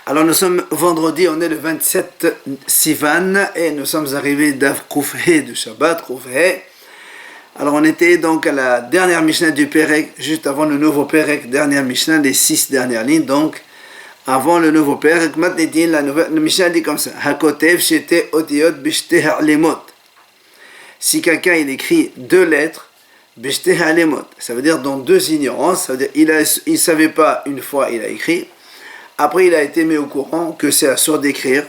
Alors nous sommes vendredi, on est le 27 Sivan et nous sommes arrivés d'Av Koufhe de Shabbat, Koufhe. Alors on était donc à la dernière Mishnah du Perek, juste avant le nouveau Perek, dernière Mishnah, les 6 dernières lignes, donc avant le nouveau Perek. Maintenant la Mishnah dit comme ça, Hakotev shete otiyot bishte ha'lemot. Si quelqu'un il écrit 2 lettres, bishte ha'lemot, ça veut dire dans 2 ignorances, ça veut dire il savait pas une fois il a écrit. Après, il a été mis au courant que c'est assourd d'écrire.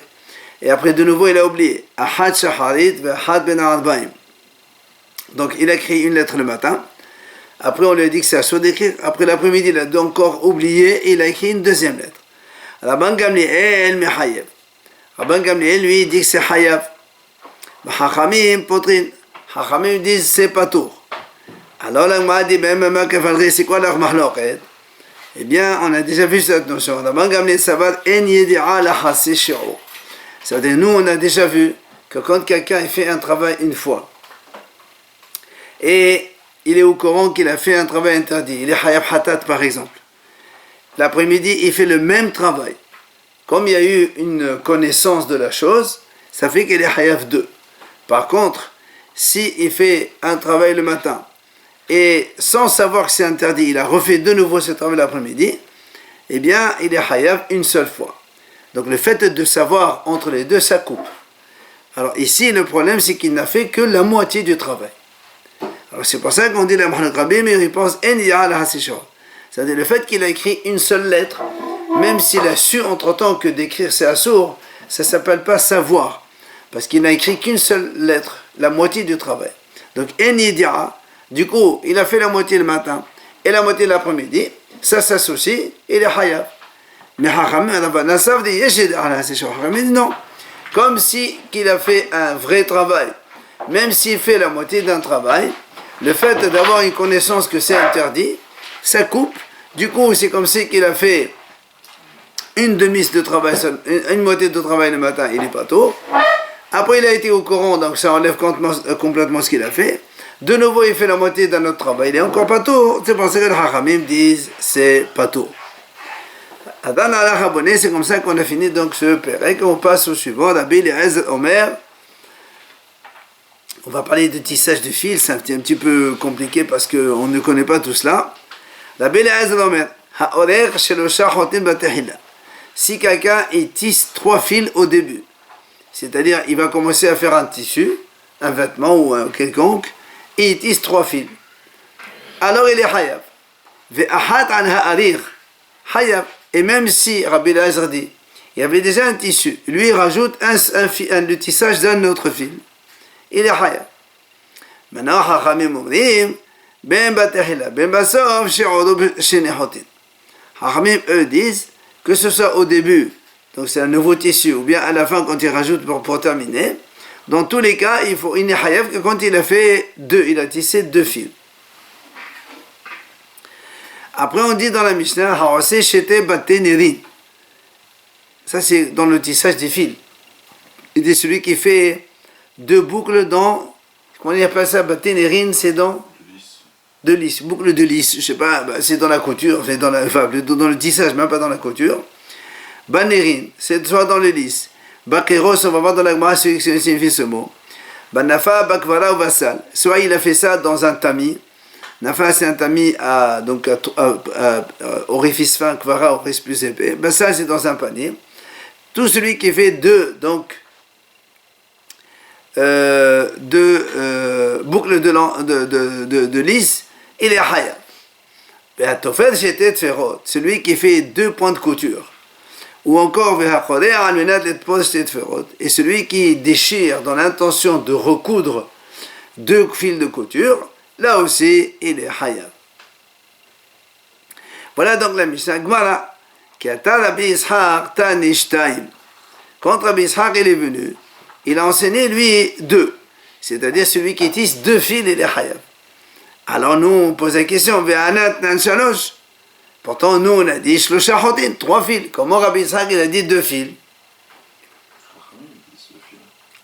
Et après, de nouveau, il a oublié. Ahad shaharit ve'ahad ben arba'im. Donc, il a écrit une lettre le matin. Après, on lui a dit que c'est assourd d'écrire. Après l'après-midi, il a encore oublié et il a écrit une deuxième lettre. Rabban Gamliel mehayev. Rabban Gamliel, lui, il dit que c'est hayav. Hachamim potrin. Hachamim disent c'est patour. Alors, la Gemara dit, c'est quoi leur mahloket? Eh bien, on a déjà vu cette notion. C'est-à-dire, nous, on a déjà vu que quand quelqu'un fait un travail une fois, et il est au courant qu'il a fait un travail interdit, il est hayab hatat par exemple, l'après-midi, il fait le même travail. Comme il y a eu une connaissance de la chose, ça fait qu'il est hayab 2. Par contre, s'il fait un travail le matin, et sans savoir que c'est interdit, il a refait de nouveau ce travail l'après-midi, eh bien, il est hayav une seule fois. Donc le fait de savoir entre les deux, ça coupe. Alors ici, le problème, c'est qu'il n'a fait que la moitié du travail. Alors c'est pour ça qu'on dit la Mohamed Rabbi, mais il pense c'est-à-dire le fait qu'il a écrit une seule lettre, même s'il a su entre-temps que d'écrire c'est assourd, ça ne s'appelle pas savoir, parce qu'il n'a écrit qu'une seule lettre, la moitié du travail. Donc en yidira. Du coup, il a fait la moitié le matin et la moitié l'après-midi. Ça s'associe, il est hayab. Mais Nassaf dit non. Comme si qu'il a fait un vrai travail. Même s'il fait la moitié d'un travail, le fait d'avoir une connaissance que c'est interdit, ça coupe. Du coup, c'est comme si qu'il a fait une demi de travail, une moitié de travail le matin, il n'est pas tôt. Après, il a été au courant, donc ça enlève complètement ce qu'il a fait. De nouveau, il fait la moitié d'un autre travail. Il est encore pas tôt. C'est pour ça que les Hachamim disent c'est pas tôt. C'est comme ça qu'on a fini donc ce Perek. On passe au suivant. Rabbi Eliezer Omer. On va parler de tissage de fil. C'est un petit peu compliqué parce qu'on ne connaît pas tout cela. Rabbi Eliezer Omer. Si quelqu'un tisse 3 fils au début, c'est-à-dire il va commencer à faire un tissu, un vêtement ou un quelconque, et il tisse 3 fils. Alors il est hayab. Ve'ahat an ha'arir. Hayab. Et même si Rabbi Eliezer dit, il y avait déjà un tissu, lui il rajoute le tissage d'un autre fil. Il est hayab. Maintenant, Hachamim omrim, ben batehila, ben basof, she'odu shenehotin. Hachamim, eux, disent que ce soit au début, donc c'est un nouveau tissu, ou bien à la fin quand il rajoute pour terminer. Dans tous les cas, il n'est hayav que quand il a fait 2, il a tissé 2 fils. Après, on dit dans la Mishnah, Haose shete batenerin. Ça, c'est dans le tissage des fils. Il dit celui qui fait 2 boucles dans, comment on appelle ça, batenerin, c'est dans de lisse, boucle de lisse, je sais pas, c'est dans la couture, c'est dans le tissage, même pas dans la couture. Banerin, c'est soit dans le lisse. Bakeros, on va voir dans la Gemara ce qui signifie ce mot. Nafa, bakvara ou vassal. Soit il a fait ça dans un tamis. Nafa, c'est un tamis à orifice fin, kvara, orifice plus épais. Vassal, c'est dans un panier. Tout celui qui fait 2 boucles de lisse, il est hayab. Celui qui fait 2 points de couture. Ou encore, et celui qui déchire dans l'intention de recoudre 2 fils de couture, là aussi, il est hayab. Voilà donc la Mishnah Gemara, qui a Rabbi Ishaq Tanishtaim. Quand Rabbi Ishaq il est venu, il a enseigné lui 2, c'est-à-dire celui qui tisse 2 fils, il est hayab. Alors nous, on pose la question, Ve'anat nan shalosh. Pourtant, nous, on a dit Shlosha Hotin, 3 fils. Comment Rabbi Ishaq, il a dit 2 fils?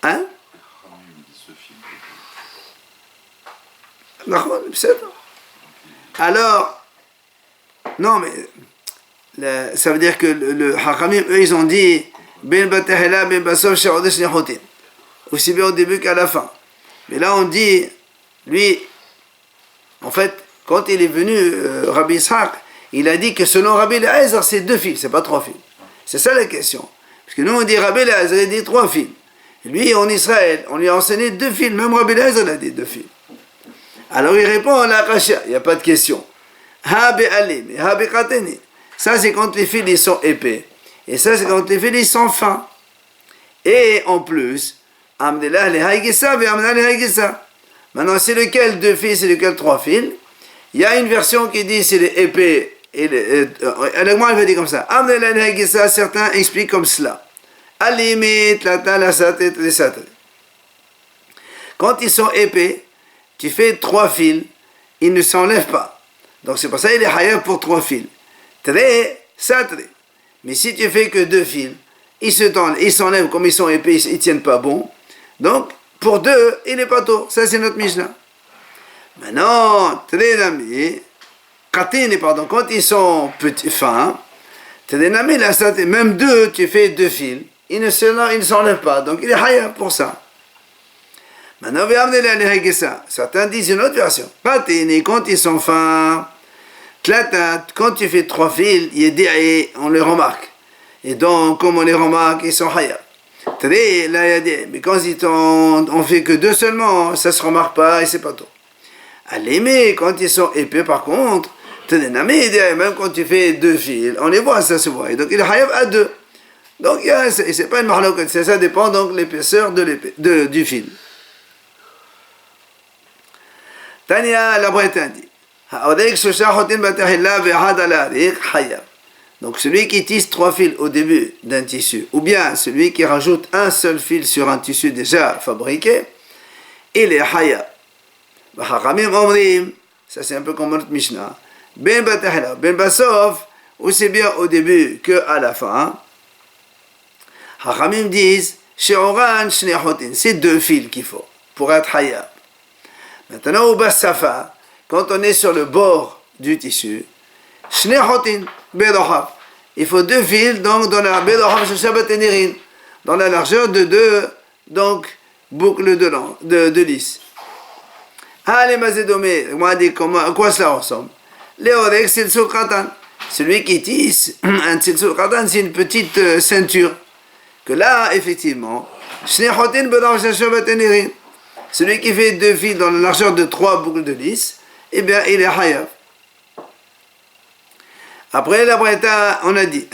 Hein? Alors, non, mais ça veut dire que le Hakamim, eux, ils ont dit Ben Batahela, Ben Basov, Sharodesh Nehotin. Aussi bien au début qu'à la fin. Mais là, on dit, lui, en fait, quand il est venu, Rabbi Ishaq, il a dit que selon Rabbi Eliezer, c'est 2 fils, c'est pas 3 fils. C'est ça la question. Parce que nous, on dit Rabbi Eliezer, il dit 3 fils. Lui, en Israël, on lui a enseigné 2 fils. Même Rabbi Eliezer a dit 2 fils. Alors il répond à la Kasha, il n'y a pas de question. Ha be'alim, ha be'kateni. Ça, c'est quand les fils ils sont épais. Et ça, c'est quand les fils ils sont fins. Et en plus, Amdelah le haïgessa, ve'amdelah le haïgessa. Maintenant, c'est lequel 2 fils, c'est lequel 3 fils. Il y a une version qui dit c'est les épais. Et moi, elle va dire comme ça. Amdelah le haïgessa, certains expliquent comme cela. Alimit, lata, la satet, les satet. Quand ils sont épais, tu fais 3 fils, ils ne s'enlèvent pas. Donc c'est pour ça qu'il est hayab pour 3 fils. Très, satre. Mais si tu fais que 2 fils, ils s'enlèvent comme ils sont épais, ils ne tiennent pas bon. Donc, pour 2, il n'est pas tôt. Ça, c'est notre Mishnah. Maintenant, très nami, pardon, quand ils sont petits, fins, très nami, même 2, tu fais 2 fils, ils ne s'enlèvent pas. Donc, il est hayab pour ça. Maintenant, certains disent une autre version. Quand ils sont fins, quand tu fais 3 fils, on les remarque. Et donc, comme on les remarque, ils sont hayab. Mais quand on fait que 2 seulement, ça ne se remarque pas et c'est pas tout. Mais quand ils sont épais, par contre, même quand tu fais 2 fils, on les voit, ça se voit. Et donc, il est hayab à 2. Donc, c'est pas une mahlokat, ça dépend donc de l'épaisseur du fil. Tania, la Bretagne dit donc celui qui tisse 3 fils au début d'un tissu, ou bien celui qui rajoute un seul fil sur un tissu déjà fabriqué, il est hayab. Ça c'est un peu comme notre Mishnah. Ben batahla, ben basof, aussi bien au début que à la fin. Hachamim disent c'est 2 fils qu'il faut pour être hayab. Maintenant, au Bassafa, quand on est sur le bord du tissu, il faut 2 fils donc dans la dans la largeur de 2 donc boucles de lys. Allez, Mazédomé, moi dit à quoi cela ressemble. Léorek, c'est le Sulkatan. Celui qui tisse un Sulkatan, c'est une petite ceinture. Que là, effectivement, celui qui fait 2 fils dans la largeur de 3 boucles de lys, eh bien, il est hayab. Après la Breta, on a dit,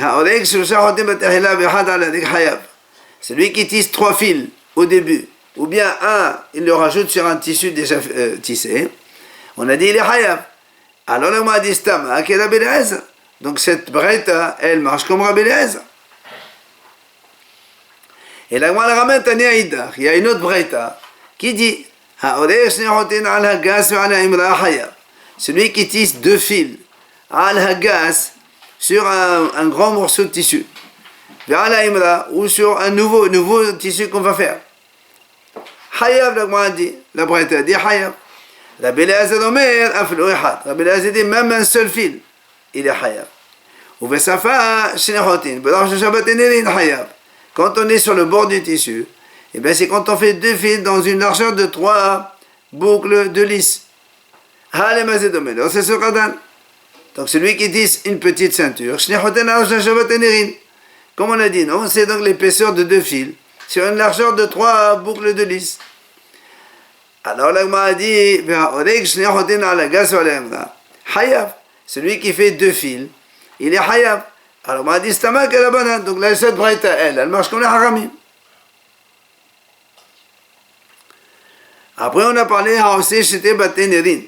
celui qui tisse 3 fils au début, ou bien il le rajoute sur un tissu déjà tissé, on a dit, il est hayab. Alors on m'a dit, Stama, qui est Rabbi Eliezer. Donc cette Breta, elle marche comme Rabbi Eliezer. Et là, on la ramène Tania Idar. Il y a une autre Breta qui dit celui qui tisse 2 fils al-hagas sur un grand morceau de tissu ou sur un nouveau tissu qu'on va faire. Hayab, la Breta dit Hayab. Rabbi Eliezer Omer aflo echad. Rabbi Eliezer dit même un seul fil, il est Hayab. Ou besafa shnechotin. B'dar shabbat enerin Hayab. Quand on est sur le bord du tissu, eh bien c'est quand on fait 2 fils dans une largeur de 3 boucles de lys. C'est ce Qadan. Donc celui qui tisse une petite ceinture, comme on a dit, non, c'est donc l'épaisseur de 2 fils sur une largeur de 3 boucles de lys. Alors l'Agma a dit, Hayab, celui qui fait 2 fils, il est Hayab. Alors on a dit, Stamak et la banane. Donc là, cette Braïta, elle marche comme les haramim. Après, on a parlé à Shete Batenerin.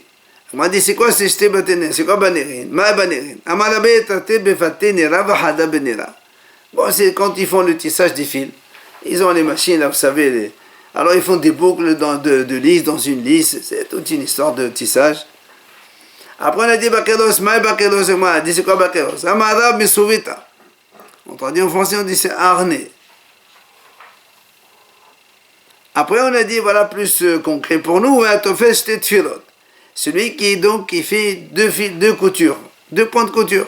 On m'a dit, c'est quoi c'est Shete Batenerin? C'est quoi Banerin? Ma Banerin. Amalabe Tate Befatenera Vahada Benera. Bon, c'est quand ils font le tissage des fils. Ils ont les machines, là, vous savez. Alors, ils font des boucles de lys dans une lys. C'est toute une histoire de tissage. Après, on a dit Bakelos, Maï Bakelos, et moi, on a dit c'est quoi Bakelos? Amarab Misuvita. On traduit en français, on dit c'est harnais. Après, on a dit, voilà, plus concret pour nous, celui qui fait 2 coutures, 2 points de couture.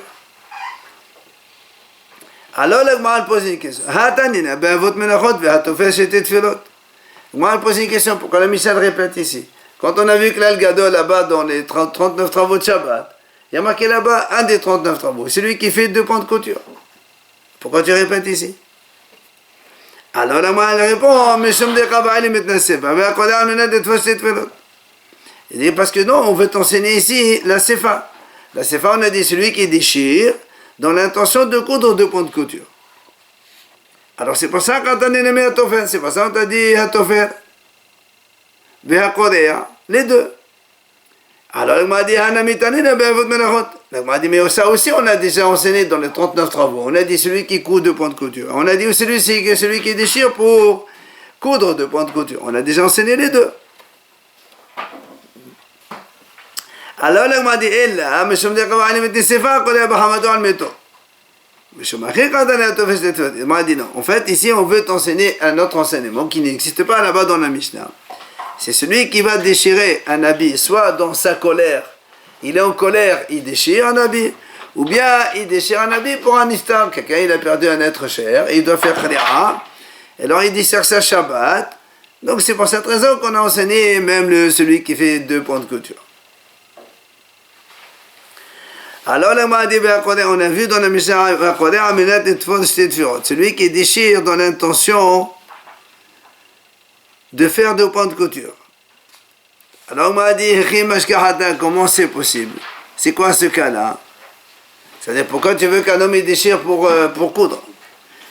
Alors la Gemara pose une question. Hatanina, ben votre menachot, ve'hatofel shetet tefilot. La Gemara pose une question, pourquoi la Mishnah répète ici? Quand on a vu que là, le Gadol, là-bas, dans les 39 travaux de Shabbat, il y a marqué là-bas un des 39 travaux. C'est lui qui fait 2 pans de couture. Pourquoi tu répètes ici? Alors la Gemara répond, Meshum de Kava'ili metnaseva, ve'akoda amena de tefoshet tefilot. Il dit, parce que non, on veut t'enseigner ici la sefa. La sefa, on a dit, celui qui déchire, dans l'intention de coudre 2 pans de couture. Alors c'est pour ça qu'on t'a nommé Hatofer, c'est pour ça qu'on t'a dit Hatofer, Vehakodea, les deux. Alors il m'a dit Hanamitanina be'avot menachot. Il m'a dit mais ça aussi on a déjà enseigné dans les 39 travaux. On a dit celui qui coud 2 pans de couture. On a dit celui qui déchire pour coudre 2 pans de couture. On a déjà enseigné les deux. Alors il m'a dit Ella, Meshum de Kava'ili metnaseva, Kodea b'hamado al meto. Il m'a dit non. En fait, ici, on veut t'enseigner un autre enseignement qui n'existe pas là-bas dans la Mishnah. C'est celui qui va déchirer un habit, soit dans sa colère, il est en colère, il déchire un habit, ou bien il déchire un habit pour un iftar. Quelqu'un, il a perdu un être cher, et il doit faire khali'a, et alors il déchire sa Shabbat. Donc c'est pour cette raison qu'on a enseigné même celui qui fait 2 pans de couture. Alors on a vu dans la Mishnah, celui qui déchire dans l'intention de faire 2 pans de couture. Alors on m'a dit, comment c'est possible? C'est quoi ce cas-là? C'est-à-dire, pourquoi tu veux qu'un homme il déchire pour coudre?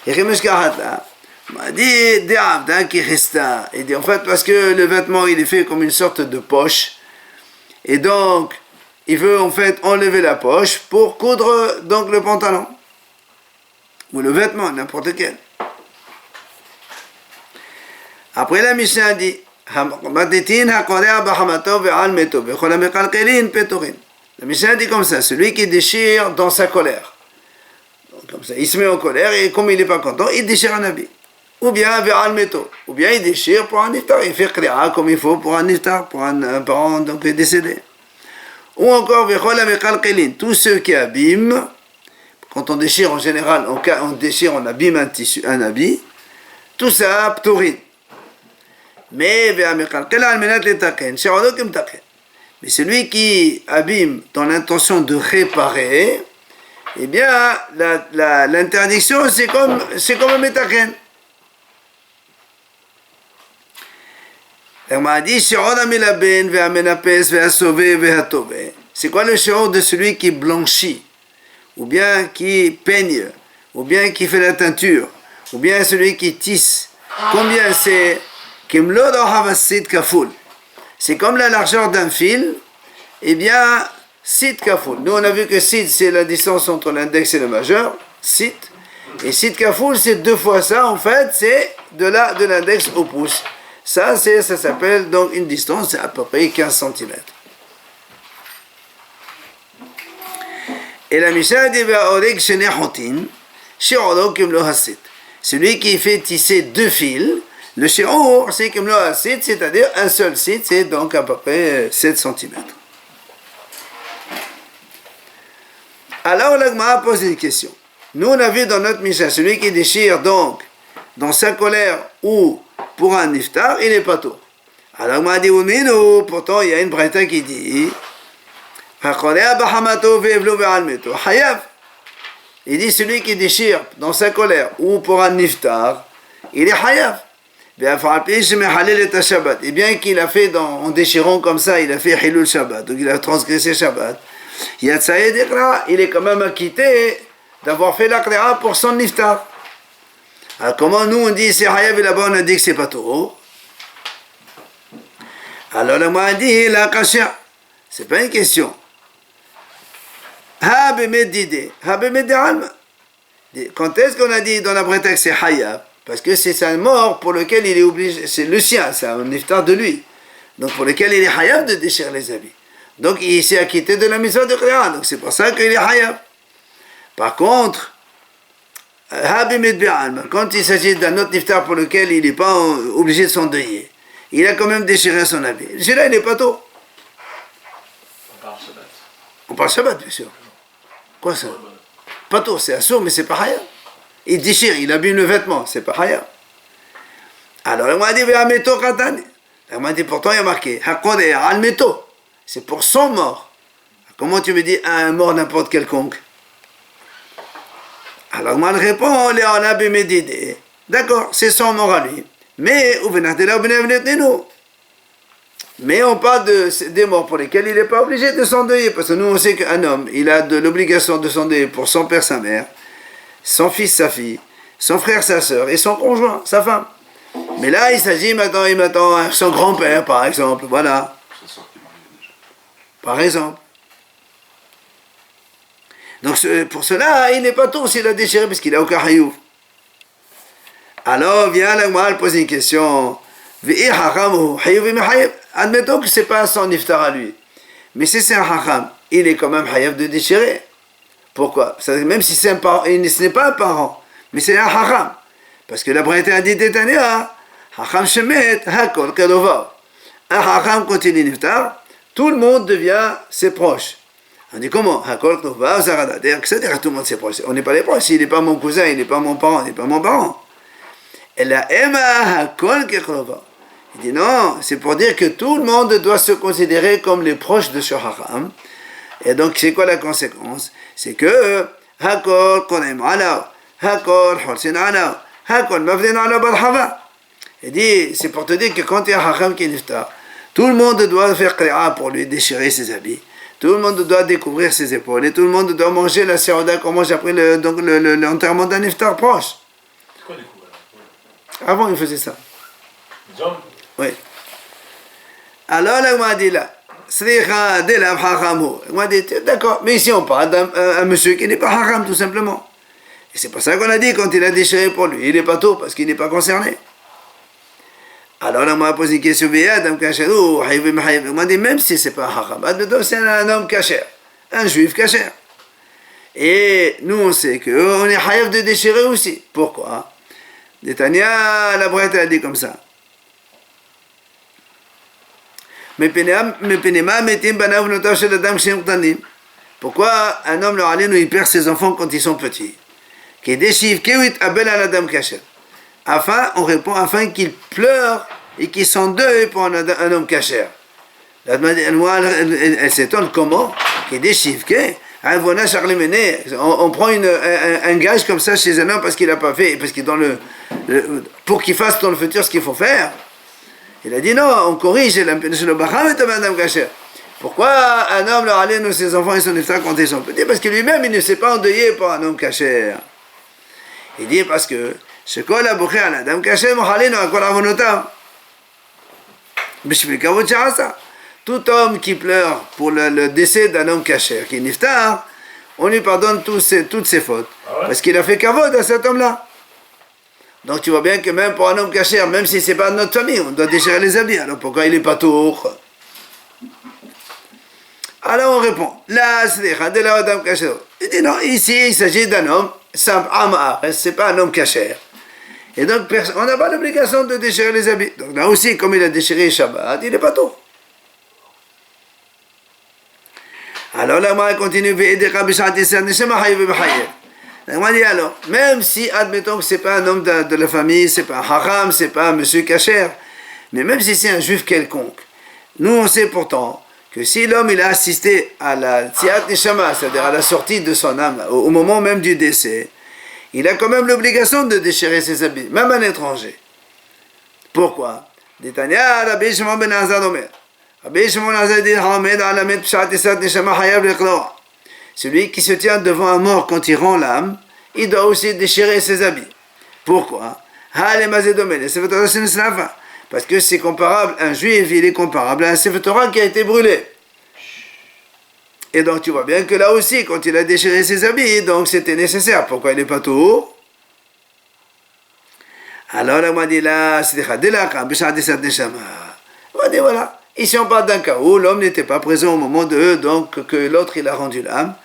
On m'a dit, il dit en fait parce que le vêtement il est fait comme une sorte de poche, et donc il veut en fait enlever la poche pour coudre donc le pantalon ou le vêtement, n'importe quel. Après la Mishnah dit la Mishnah dit comme ça, celui qui déchire dans sa colère. Donc, comme ça, il se met en colère et comme il n'est pas content, il déchire un habit. Ou bien ou bien il déchire pour un iftar, il fait khli'a comme il faut pour un iftar, pour un parent donc décédé. Ou encore, tous ceux qui abîment, quand on déchire en général, on déchire, on abîme un habit, tout ça, ptorin. Mais celui qui abîme dans l'intention de réparer, eh bien, l'interdiction, c'est comme un métaken. On m'a dit, c'est quoi le shi'ur de celui qui blanchit, ou bien qui peigne, ou bien qui fait la teinture, ou bien celui qui tisse? Combien c'est? C'est comme la largeur d'un fil, eh bien, sit kafoul. Nous, on a vu que sit, c'est la distance entre l'index et le majeur, sit. Et sit kafoul, c'est 2 fois ça, en fait, c'est de l'index au pouce. Ça s'appelle donc une distance, c'est à peu près 15 cm. Et la Mishnah dit, celui qui fait tisser 2 fils, le shi'ur, c'est comme le hasid, c'est-à-dire un seul site, c'est donc à peu près 7 cm. Alors la Gemara pose une question. Nous, on a vu dans notre Mishnah, celui qui déchire donc dans sa colère ou pour un iftar, il n'est pas tout. Alors on m'a dit, pourtant il y a une braïta qui dit, il dit celui qui déchire dans sa colère ou pour un iftar, il est hayav. Et bien qu'il a fait en déchirant comme ça, il a fait hilul Shabbat, donc il a transgressé Shabbat. Il est quand même acquitté d'avoir fait la qira'a pour son iftar. Alors comment nous on dit c'est hayav et là-bas on a dit que c'est pas trop? Alors là moi on dit la kasha, c'est pas une question. Quand est-ce qu'on a dit dans la braïta que c'est hayav? Parce que c'est un mort pour lequel il est obligé, c'est le sien, c'est un iftar de lui. Donc pour lequel il est hayav de déchirer les habits. Donc il s'est acquitté de la mitzvah de qira'a, donc c'est pour ça qu'il est hayav. Par contre, quand il s'agit d'un autre iftar pour lequel il n'est pas obligé de s'endeuiller, il a quand même déchiré son habit. Celui-là, il n'est pas tôt. On parle Shabbat. On parle Shabbat, bien sûr. Quoi ça? Pas tôt, c'est assour, mais c'est pas hayav. Il déchire, il abîme le vêtement, c'est pas hayab. Alors, il m'a dit, Ve'ameto katani. Il m'a dit, pourtant, il y a marqué, Hakode almeto. C'est pour son mort. Comment tu me dis un mort n'importe quelconque? Alors, moi, je réponds, Léona bimedide. D'accord, c'est son mort à lui. Mais, mais on parle des morts pour lesquels il n'est pas obligé de s'endeuiller. Parce que nous, on sait qu'un homme, il a de l'obligation de s'endeuiller pour son père, sa mère, son fils, sa fille, son frère, sa soeur et son conjoint, sa femme. Mais là, il s'agit maintenant, son grand-père, par exemple, voilà. Par exemple. Donc, pour cela, il n'est pas tout s'il a déchiré, parce qu'il n'a aucun hayouf. Alors, vient l'Agma, poser une question. Admettons que ce n'est pas son iftar à lui. Mais si c'est un hacham, il est quand même hayab de déchirer. Pourquoi? Même si c'est un parent, ce n'est pas un parent, mais c'est un hacham. Parce que la Braïta a dit Détania, hacham shemet, hakol kadova. Un hacham, quand il est niftar, tout le monde devient ses proches. On dit comment? Hakol kadova, c'est-à-dire tout le monde ses proches. On n'est pas les proches, il n'est pas mon cousin, il n'est pas mon parent, il n'est pas mon parent. Et la Emma hakol kadova. Il dit non, c'est pour dire que tout le monde doit se considérer comme les proches de ce hacham. Et donc, c'est quoi la conséquence? C'est que hakol konem ala, hakol horsin ala, hakol mafdin ala barhava. Il dit, c'est pour te dire que quand il y a un hacham qui est niftar, tout le monde doit faire qira'a pour lui déchirer ses habits. Tout le monde doit découvrir ses épaules. Et tout le monde doit manger la séroda qu'on mange après l'enterrement d'un niftar proche. C'est quoi découvrir? Avant, il faisait ça. Les hommes? Oui. Alors, là, on m'a dit là, on m'a dit, d'accord, mais ici on parle d'un monsieur qui n'est pas haram, tout simplement. Et c'est pour ça qu'on a dit, quand il a déchiré pour lui, il n'est pas tôt, parce qu'il n'est pas concerné. Alors là, on m'a posé une question, on m'a dit, même si c'est pas haram, c'est un homme kasher, un juif kasher. Et nous, on sait qu'on est hayab de déchirer aussi. Pourquoi? Détania, la Braïta a dit comme ça. Pourquoi un homme leur il perd ses enfants quand ils sont petits? On répond afin qu'il pleure et qu'il s'endeuille pour un homme kasher. Elle s'étonne comment? On prend un gage comme ça chez un homme parce qu'il n'a pas fait, parce qu'il dans pour qu'il fasse dans le futur ce qu'il faut faire. Il a dit non, on corrige le Baham et Madame Kacher. Pourquoi un homme leur allait nous ses enfants et son iftar quand ils sont petits? Parce que lui-même il ne s'est pas endeuillé pour un homme Kacher. Il dit parce que ce qu'on a bouché à la dame Kacher, tout homme qui pleure pour le décès d'un homme Kacher, qui est niftar, on lui pardonne toutes ses fautes. Ah ouais? Parce qu'il a fait kavod à cet homme-là. Donc tu vois bien que même pour un homme kasher, même si c'est pas de notre famille, on doit déchirer les habits. Alors pourquoi il est pas tour? Alors on répond, la slicha de la dame kasher. Il dit non, ici il s'agit d'un homme simple, c'est pas un homme kasher. Et donc on n'a pas l'obligation de déchirer les habits. Donc là aussi, comme il a déchiré Shabbat, il est pas tour. Alors là, moi, continue, on dit alors, même si, admettons que ce n'est pas un homme de la famille, ce n'est pas un haram, ce n'est pas un monsieur kasher, mais même si c'est un juif quelconque, nous on sait pourtant que si l'homme il a assisté à la tziat neshama, c'est-à-dire à la sortie de son âme, au moment même du décès, il a quand même l'obligation de déchirer ses habits, même un étranger. Pourquoi? Détania, Rabbi Shimon ben Azad Omer. Rabbi Shimon Azad dit, Hamed alamed pshat tziat neshama hayab l'ekloa. Celui qui se tient devant un mort quand il rend l'âme, il doit aussi déchirer ses habits. Pourquoi? Parce que c'est comparable, un juif, il est comparable à un Sefer Torah qui a été brûlé. Et donc tu vois bien que là aussi, quand il a déchiré ses habits, donc c'était nécessaire. Pourquoi il n'est pas tout? Alors là, on m'a dit là, on dit voilà. Ici, on parle d'un cas où l'homme n'était pas présent au moment donc que l'autre il a rendu l'âme.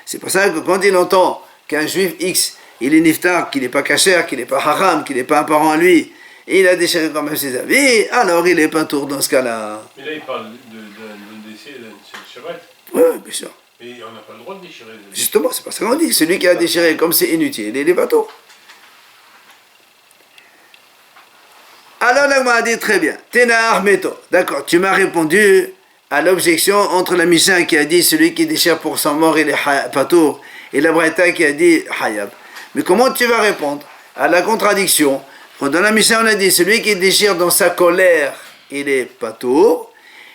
C'est pour ça que quand il entend qu'un juif X, il est niftar, qu'il n'est pas kasher, qu'il n'est pas haram, qu'il n'est pas un parent à lui, et il a déchiré quand même ses habits, alors il n'est pas tour dans ce cas-là. Mais là, il parle de décès de Shabbat. Oui, bien sûr. Mais on n'a pas le droit de déchirer les habits. Justement, c'est pas ça qu'on dit. Celui qui a déchiré, comme c'est inutile, il n'est pas tour. Alors l'Agma a dit très bien. Tena Ahmeto. D'accord, tu m'as répondu à l'objection entre la Mishnah qui a dit celui qui déchire pour son mort il est patour et la Braïta qui a dit hayab. Mais comment tu vas répondre à la contradiction? Dans la Mishnah on a dit celui qui déchire dans sa colère il est patour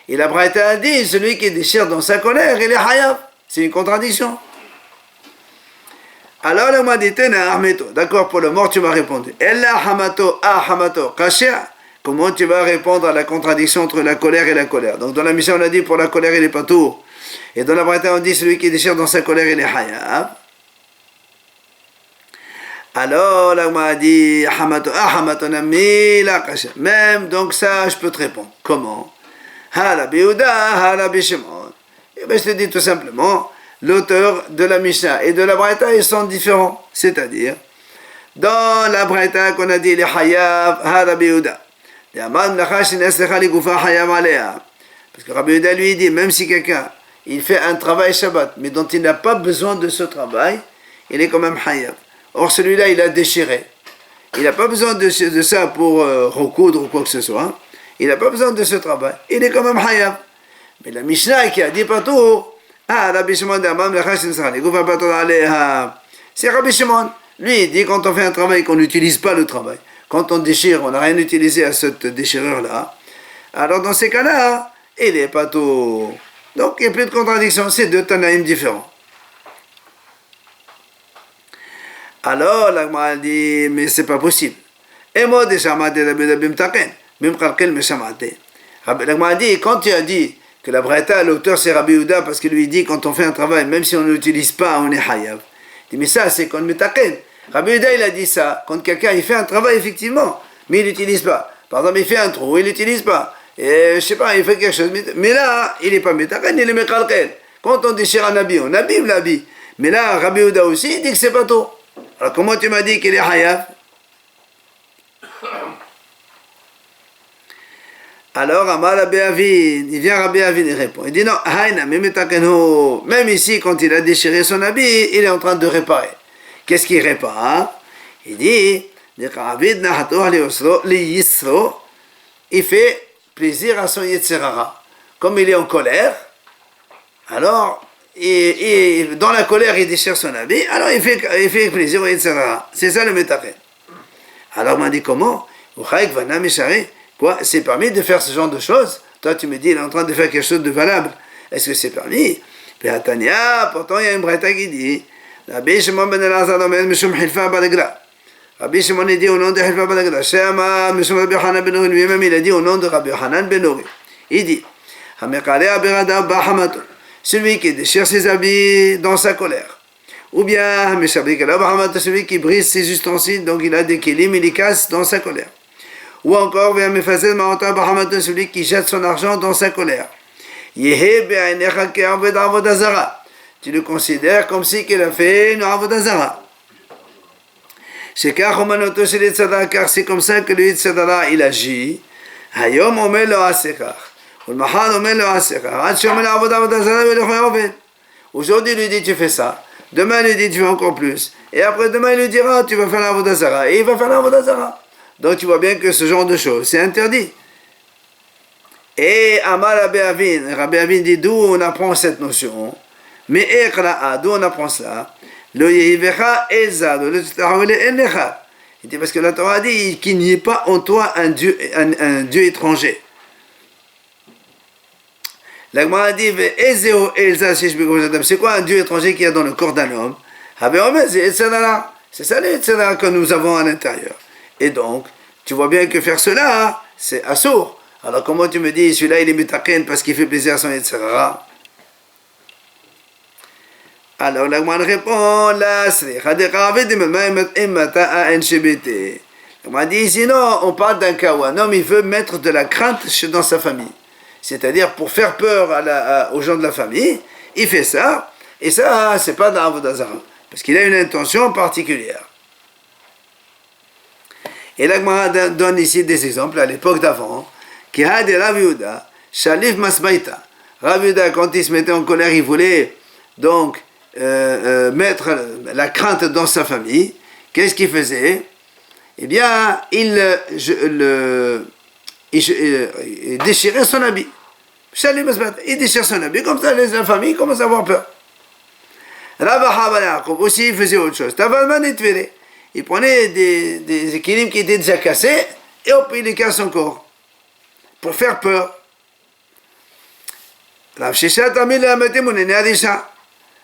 et la Braïta a dit celui qui déchire dans sa colère il est hayab. C'est une contradiction. Alors le m'a dit Tena Ahmeto. D'accord, pour le mort tu m'as répondu. Ella hamato hamato kasher. Comment tu vas répondre à la contradiction entre la colère et la colère? Donc dans la Mishnah on a dit pour la colère il est patour. Et dans la Braïta on dit celui qui déchire dans sa colère il est hayab. Alors là on m'a dit hamato nami la kasher. Même donc ça je peux te répondre. Comment? Hala biuda hala bishimon. Et bien je te dis tout simplement l'auteur de la Mishnah et de la Braïta ils sont différents. C'est-à-dire dans la Braïta qu'on a dit il est hayab hala biuda. Parce que Rabbi Yehuda lui dit, même si quelqu'un il fait un travail Shabbat, mais dont il n'a pas besoin de ce travail, il est quand même hayab. Or celui-là, il a déchiré. Il n'a pas besoin de ça pour recoudre ou quoi que ce soit. Il n'a pas besoin de ce travail. Il est quand même hayab. Mais la Mishnah qui a dit partout, c'est Rabbi Shimon. Lui, il dit quand on fait un travail qu'on n'utilise pas le travail. Quand on déchire, on n'a rien utilisé à cette déchirure-là. Alors dans ces cas-là, il est pas tout. Donc il n'y a plus de contradiction, c'est deux Tanaïm différents. Alors l'Agma dit, mais c'est pas possible. Et moi, l'Agma dit, quand tu as dit que la Braïta, l'auteur c'est Rabbi Yehuda, parce qu'il lui dit quand on fait un travail, même si on ne l'utilise pas, on est hayab. Il dit, mais ça c'est qu'on metaken. Rabbi Yehuda, il a dit ça, quand quelqu'un il fait un travail effectivement, mais il l'utilise pas. Par exemple, il fait un trou, il l'utilise pas. Et je sais pas, il fait quelque chose, mais là, il n'est pas métaken, il est mekalken. Quand on déchire un habit, on abîme l'habit. Mais là, Rabbi Yehuda aussi, il dit que c'est pas tout. Alors comment tu m'as dit qu'il est hayab? Alors, Amar Rabbi Avin, il vient Rabbi Avin, il répond. Il dit non, même ici, quand il a déchiré son habit, il est en train de réparer. Qu'est-ce qu'il répare? Il dit, il fait plaisir à son Yetzirara. Comme il est en colère, alors, dans la colère, il déchire son habit, alors il fait plaisir au Yetzirara. C'est ça le métaphen. Alors, on m'a dit comment? Quoi? C'est permis de faire ce genre de choses? Toi, tu me dis, il est en train de faire quelque chose de valable. Est-ce que c'est permis? Pourtant, il y a une braïta qui dit, Rabbi Shimon ben Elazar omer mishum hilfa balagra. Rabbi Shimon il dit au nom de hilfa balagra. Shema mishum Rabbi Hanan ben Uri. Lui-même il a dit au nom de Rabbi Hanan ben Uri. Il dit Hamekale abirada bahamaton. Celui qui déchire ses habits dans sa colère. Ou bien Hameshabrik bahamaton, celui qui brise ses ustensiles, donc il a des kilim, il les casse dans sa colère. Ou encore Hamefazet ma'ota bahamaton, celui qui jette son argent dans sa colère. Yehe be'ainecha ke'aved avodah zara. Tu le considères comme si qu'il a fait une avodah zara. Car c'est comme ça que le Yitzhadara il agit. Hayom omer lo asekar. Ulmahal omer lo asekar. Ad shomer la avodah zara ve'lechoy. Aujourd'hui il lui dit tu fais ça. Demain il lui dit tu fais encore plus. Et après demain il lui dira tu vas faire la avodah zara. Et il va faire la avodah zara. Donc tu vois bien que ce genre de choses c'est interdit. Et Amar Rabbi Avin dit d'où on apprend cette notion. Mais d'où on apprend cela? Le Yehivecha Elza, le Tahawele Elecha. Il dit parce que la Torah dit qu'il n'y ait pas en toi un Dieu étranger. La Gemara dit c'est quoi un Dieu étranger qu'il y a dans le corps d'un homme? C'est ça le Yetzirara que nous avons à l'intérieur. Et donc, tu vois bien que faire cela, c'est assourd. Alors comment tu me dis, celui-là il est metaken parce qu'il fait plaisir à son Yetzirara? Alors la Gemara répond, la sricha de Ravid imata NCBT. La Gemara dit, sinon on parle d'un cas où un homme il veut mettre de la crainte dans sa famille. C'est-à-dire pour faire peur aux gens de la famille, il fait ça, et ça c'est pas dans l'avodah zara, parce qu'il a une intention particulière. Et la Gemara donne ici des exemples à l'époque d'avant. Qui a des Rav Yehuda, Shalif Masbaïta. Rav Yehuda, quand il se mettait en colère, il voulait donc mettre la crainte dans sa famille. Qu'est-ce qu'il faisait? Eh bien, il il déchirait son habit. Il déchire son habit, comme ça la famille commence à avoir peur. Rabbi Yaakov aussi il faisait autre chose. Il prenait des équilibres qui étaient déjà cassés et hop, il les casse encore pour faire peur. Rav Sheshet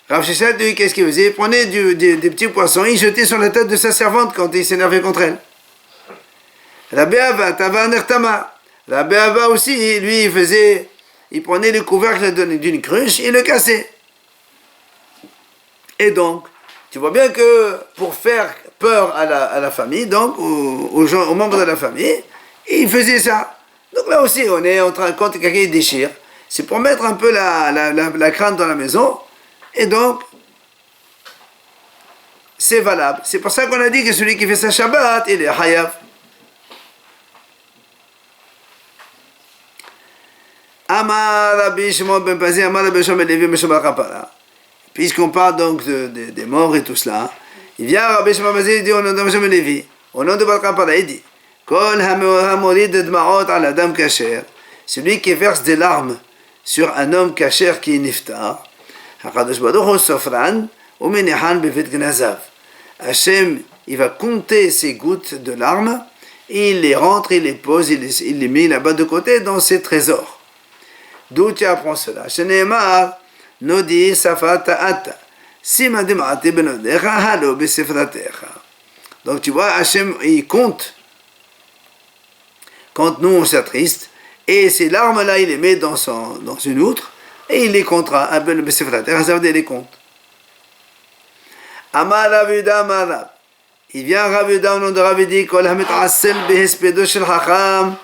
Rav Sheshet, lui, qu'est-ce qu'il faisait? Il prenait des petits poissons, il jetait sur la tête de sa servante quand il s'énervait contre elle. Rabbi Ava, Tavar Nertama. Rabbi Ava aussi, lui, il prenait le couvercle d'une cruche et le cassait. Et donc, tu vois bien que pour faire peur à la famille, donc aux membres de la famille, il faisait ça. Donc là aussi, on est en train, quand quelqu'un déchire, c'est pour mettre un peu la crainte dans la maison, et donc, c'est valable. C'est pour ça qu'on a dit que celui qui fait sa Shabbat, il est Hayav. Amar Rabbi Shimon ben Pazi, Amar Rabbi Shimon ben Levi, Meshobal Kapara. Puisqu'on parle donc des morts et tout cela, il vient Rabbi Shimon ben Pazi, il dit au nom de Rabbi Shimon ben Levi, au nom de Bar Kapara, il dit Kol hamorid d'maot al adam kasher, celui qui verse des larmes sur un homme kasher qui est niftar, HaKadosh Baruch Hu sofran, umenehan bevet gnazav. Hachem, il va compter ses gouttes de larmes, et il les rentre, il les pose, il les met là-bas de côté dans ses trésors. D'où tu apprends cela? Sheneemar, Nodi Safat Ata, Sima Demate Benodecha, Halo Besefratecha. Donc tu vois, Hachem, il compte quand nous on s'attriste, et ces larmes-là, il les met dans une outre, et il les comptera. Ça veut dire les compte. Amar Ravuda Amar. Il vient Ravuda au nom de Ravidi, Kol Hametasel Behespedo Shel Hacham,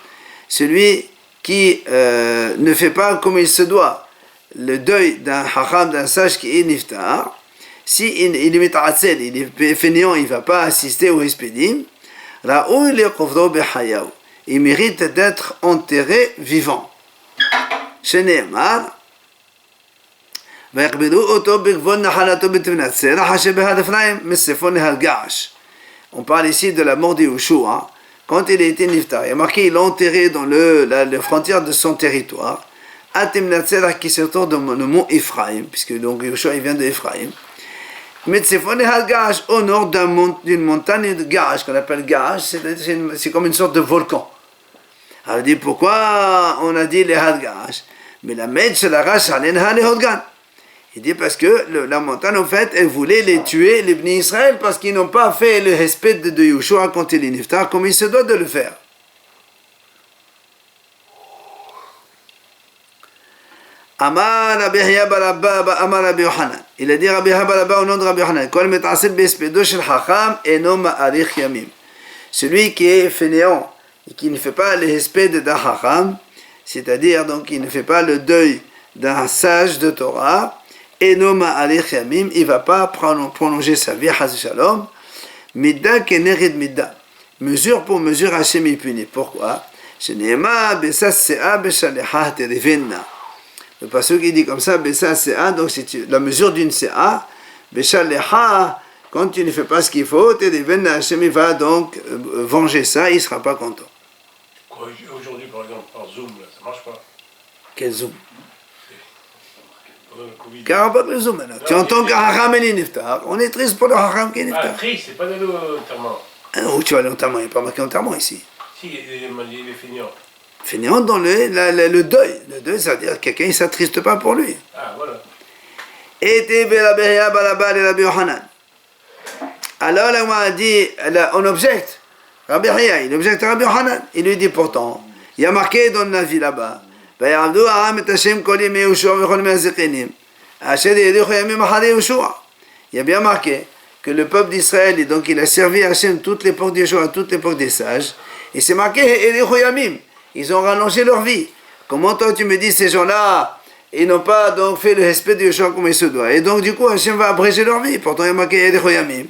celui qui ne fait pas comme il se doit le deuil d'un Hacham, d'un sage qui est niftar. Si il est Metasel, il est fainéant, il ne va pas assister au Hespedim, Raoul le Kovdo Behayaou. Il mérite d'être enterré vivant. Sheneemar, on parle ici de la mort de Yeshua. Quand il a été niftar, il y a marqué il l'a enterré dans la frontière de son territoire, qui se trouve dans le mont Ephraim, puisque donc Yeshua il vient de Ephraim. Au nord d'une montagne de Gaash, qu'on appelle Gaash, c'est comme une sorte de volcan. Alors, dit pourquoi on a dit les Hadgash? Mais la Medj, la race, les Hodgan. Il dit parce que la montagne, en fait, elle voulait les tuer, les Bnei Israël, parce qu'ils n'ont pas fait le respect de Yeshua quand il est niftar, comme il se doit de le faire. Amar Rabbi Yahya bar Abba, Amar Rabbi Yohanan. Il a dit Rabbi Yahya bar Abba au nom de Rabbi Yohanan. Kol metasel be'espedo shel hacham eno ma'arich yamim. Celui qui est fainéant et qui ne fait pas le respect d'un hacham, c'est-à-dire donc qui ne fait pas le deuil d'un sage de Torah, eno ma'arich yamim, il ne va pas prolonger sa vie, chas shalom, midda kenered midda. Mesure pour mesure, Hachem est puni. Pourquoi? Sheneema besas se'a beshaleha terevenna. Le passage qui dit comme ça, Bessa Se'a, donc c'est la mesure d'une Se'a, Beshaleha, quand tu ne fais pas ce qu'il faut, Hachem va donc venger ça, il ne sera pas content. Aujourd'hui, par exemple, par Zoom, là, ça ne marche pas. Quel Zoom? Pendant le Covid. Car pas le Zoom maintenant. Tu entends qu'un Hacham est niftar, on est triste pour le Hacham qui est niftar. Ah, triste, c'est pas d'aller au enterrement. Où tu vas aller au enterrement? Il n'y a pas marqué enterrement ici. Si, il est feignant. Fainéant dans le deuil. Le deuil, ça veut dire que quelqu'un ne s'attriste pas pour lui. Ah, voilà. Et Rabbi Yohanan. Alors là, on a dit, on objecte. Rabbi Yahya, il objecte à Rabbi Yohanan. Il lui dit pourtant, il y a marqué dans la vie là-bas, il y a bien marqué que le peuple d'Israël, donc il a servi à Hachem toute l'époque de Yeshua, toute l'époque des sages, et c'est marqué ils ont rallongé leur vie. Comment toi tu me dis ces gens-là, ils n'ont pas donc fait le respect de Yeshua comme il se doit, et donc du coup Hachem va abréger leur vie. Pourtant il y a marqué Elichoyamim.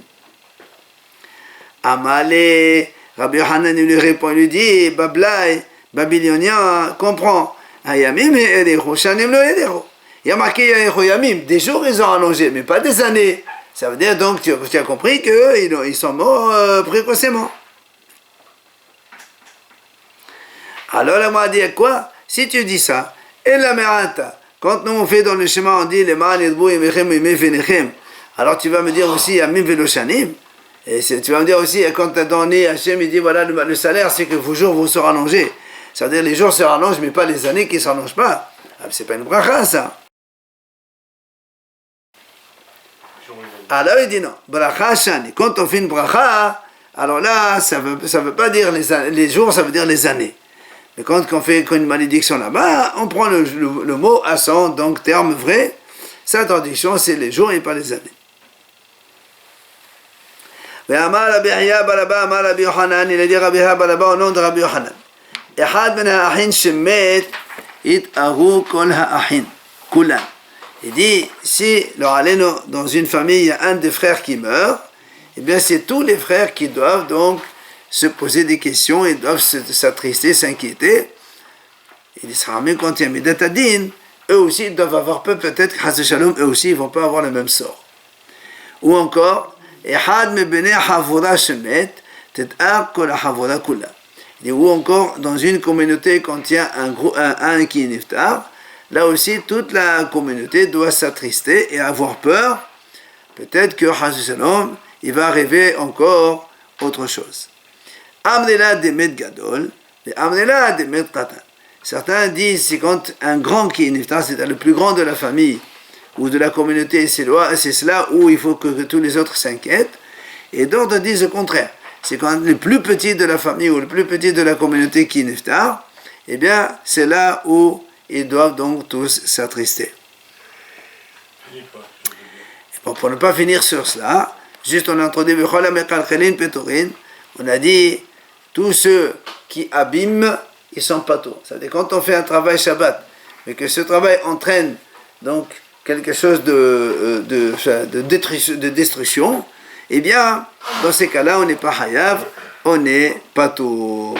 Amalé, Rabbi Yohanan lui répond, il lui dit, Bablaï, Babylonien, comprends, Hayamim et Elicho, Shanim lo Elicho. Il y a marqué Elichoyamim, des jours ils ont rallongé, mais pas des années. Ça veut dire donc, tu as compris qu'ils sont morts précocement. Alors la m'a dit quoi? Si tu dis ça, et la merata, quand nous on fait dans le schéma, on dit les man yedbou yemechem yemefenechem, alors tu vas me dire aussi yamim veloshanim, et tu vas me dire aussi, quand tu as donné Hachem, il dit voilà le salaire, c'est que vos jours vont se rallonger. C'est-à-dire les jours se rallongent, mais pas les années qui ne se rallongent pas. Ah, c'est pas une bracha ça. Alors il dit non, bracha shani. Quand on fait une bracha, alors là, ça veut pas dire les jours, ça veut dire les années. Mais quand on fait une malédiction là-bas, on prend le mot à son donc terme vrai. Sa traduction, c'est les jours et pas les années. ואמר רבי חייא בר אבא אמר רבי יוחנן, il a dit רבי חייא בר אבא au nom de רבי יוחנן. אחד מן האחים שמת, התארו כל האחים, כולם. Il dit, si dans une famille, il y a un des frères qui meurt, eh bien c'est tous les frères qui doivent donc se poser des questions, ils doivent s'attrister, s'inquiéter. Il sera même quand il y a Midat Hadin, eux aussi ils doivent avoir peur, peut-être que Shalom, eux aussi ils ne vont pas avoir le même sort. Ou encore, ou encore dans une communauté quand il y a un qui est niftar, là aussi toute la communauté doit s'attrister et avoir peur, peut-être que Shalom, il va arriver encore autre chose. Amnela demet gadol, et amnela demet qatan. Certains disent c'est quand un grand qui est niftar, c'est le plus grand de la famille ou de la communauté, c'est cela où il faut que tous les autres s'inquiètent. Et d'autres disent le contraire. C'est quand le plus petit de la famille ou le plus petit de la communauté qui est niftar, eh bien c'est là où ils doivent donc tous s'attrister. Et pour ne pas finir sur cela, juste on a introduit on a dit tous ceux qui abîment, ils sont pato. C'est-à-dire quand on fait un travail Shabbat, mais que ce travail entraîne donc quelque chose de destruction, eh bien, dans ces cas-là, on n'est pas hayav, on est pato.